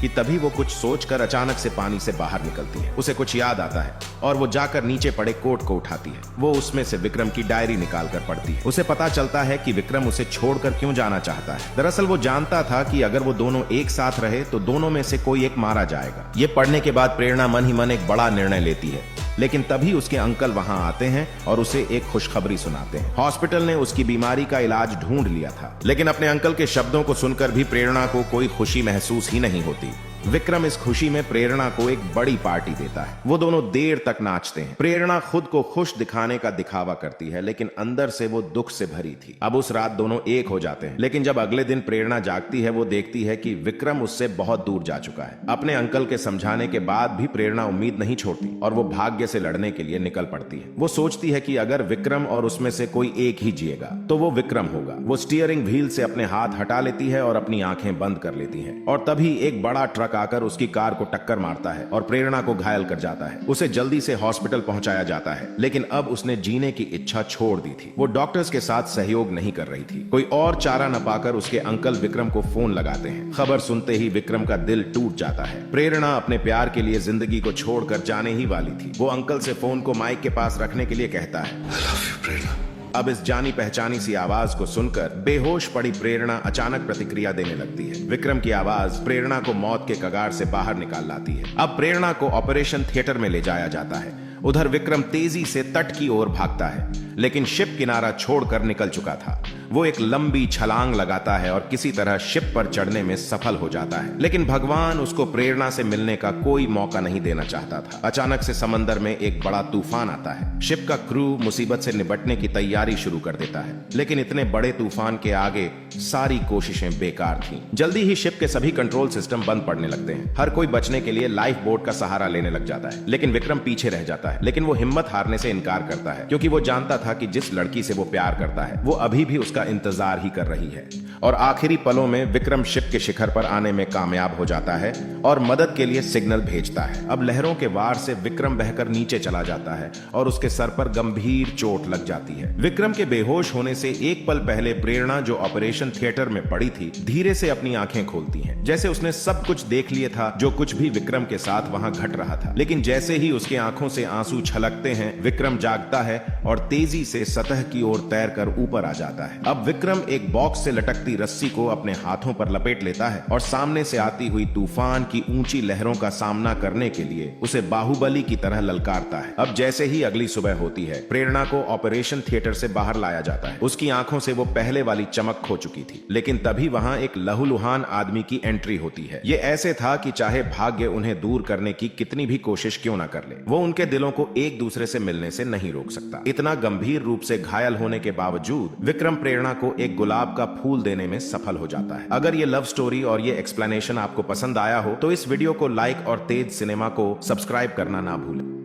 कि तभी वो कुछ सोचकर अचानक से पानी से बाहर निकलती है। उसे कुछ याद आता है और वो जाकर नीचे पड़े कोट को उठाती है। वो उसमें से विक्रम की डायरी निकाल कर पढ़ती है। उसे पता चलता है कि विक्रम उसे छोड़कर क्यों जाना चाहता है। दरअसल वो जानता था कि अगर वो दोनों एक साथ रहे तो दोनों में से कोई एक मारा जाएगा। ये पढ़ने के बाद प्रेरणा मन ही मन एक बड़ा निर्णय लेती है, लेकिन तभी उसके अंकल वहां आते हैं और उसे एक खुशखबरी सुनाते हैं। हॉस्पिटल ने उसकी बीमारी का इलाज ढूंढ लिया था, लेकिन अपने अंकल के शब्दों को सुनकर भी प्रेरणा को कोई खुशी महसूस ही नहीं होती। विक्रम इस खुशी में प्रेरणा को एक बड़ी पार्टी देता है। वो दोनों देर तक नाचते हैं। प्रेरणा खुद को खुश दिखाने का दिखावा करती है, लेकिन अंदर से वो दुख से भरी थी। अब उस रात दोनों एक हो जाते हैं, लेकिन जब अगले दिन प्रेरणा जागती है वो देखती है कि विक्रम उससे बहुत दूर जा चुका है। अपने अंकल के समझाने के बाद भी प्रेरणा उम्मीद नहीं छोड़ती और वो भाग्य से लड़ने के लिए निकल पड़ती है। वो सोचती है कि अगर विक्रम और उसमें से कोई एक ही जिएगा तो वो विक्रम होगा। वो स्टीयरिंग व्हील से अपने हाथ हटा लेती है और अपनी आंखें बंद कर लेती है, और तभी एक बड़ा ट्रक आकर उसकी कार को टक्कर मारता है और प्रेरणा को घायल कर जाता है। उसे जल्दी से हॉस्पिटल पहुंचाया जाता है, लेकिन अब उसने जीने की इच्छा छोड़ दी थी। वो डॉक्टर्स के साथ सहयोग नहीं कर रही थी। कोई और चारा न पाकर उसके अंकल विक्रम को फोन लगाते हैं। खबर सुनते ही विक्रम का दिल टूट जाता है। प्रेरणा अपने प्यार के लिए जिंदगी को छोड़कर जाने ही वाली थी। वो अंकल से फोन को माइक के पास रखने के लिए कहता है, I love you, प्रेरणा। अब इस जानी पहचानी सी आवाज को सुनकर बेहोश पड़ी प्रेरणा अचानक प्रतिक्रिया देने लगती है। विक्रम की आवाज प्रेरणा को मौत के कगार से बाहर निकाल लाती है। अब प्रेरणा को ऑपरेशन थिएटर में ले जाया जाता है। उधर विक्रम तेजी से तट की ओर भागता है, लेकिन शिप किनारा छोड़कर निकल चुका था। वो एक लंबी छलांग लगाता है और किसी तरह शिप पर चढ़ने में सफल हो जाता है, लेकिन भगवान उसको प्रेरणा से मिलने का कोई मौका नहीं देना चाहता था। अचानक से समंदर में एक बड़ा तूफान आता है। शिप का क्रू मुसीबत से निपटने की तैयारी शुरू कर देता है, लेकिन इतने बड़े तूफान के आगे सारी कोशिशें बेकार थीं। जल्दी ही शिप के सभी कंट्रोल सिस्टम बंद पड़ने लगते हैं। हर कोई बचने के लिए लाइफ बोट का सहारा लेने लग जाता है, लेकिन विक्रम पीछे रह जाता है। लेकिन वो हिम्मत हारने से इनकार करता है, क्योंकि वो जानता था कि जिस लड़की से वो प्यार करता है वो अभी भी उसका इंतजार ही कर रही है। और आखिरी पलों में विक्रम शिप के शिखर पर आने में कामयाब हो जाता है और मदद के लिए सिग्नल भेजता है। अब लहरों के वार से विक्रम बहकर नीचे चला जाता है और उसके सर पर गंभीर चोट लग जाती है। विक्रम के बेहोश होने से एक पल पहले प्रेरणा, जो ऑपरेशन थिएटर में पड़ी थी, धीरे से अपनी आंखें खोलती है, जैसे उसने सब कुछ देख लिया था जो कुछ भी विक्रम के साथ वहां घट रहा था। लेकिन जैसे ही उसकी आंखों से आंसू छलकते हैं, विक्रम जागता है और तेजी से सतह की ओर तैरकर ऊपर आ जाता है। अब विक्रम एक बॉक्स से लटकती रस्सी को अपने हाथों पर लपेट लेता है और सामने से आती हुई तूफान की ऊंची लहरों का सामना करने के लिए उसे बाहुबली की तरह ललकारता है। अब जैसे ही अगली सुबह होती है, प्रेरणा को ऑपरेशन थिएटर से बाहर लाया जाता है। उसकी आंखों से वो पहले वाली चमक खो चुकी थी, लेकिन तभी वहां एक लहूलुहान आदमी की एंट्री होती है। ये ऐसे था कि चाहे भाग्य उन्हें दूर करने की कितनी भी कोशिश क्यों ना कर ले, वो उनके दिलों को एक दूसरे से मिलने से नहीं रोक सकता। इतना गंभीर रूप से घायल होने के बावजूद विक्रम प्रेरणा को एक गुलाब का फूल देने में सफल हो जाता है। अगर ये लव स्टोरी और ये एक्सप्लेनेशन आपको पसंद आया हो तो इस वीडियो को लाइक और तेज सिनेमा को सब्सक्राइब करना ना भूलें।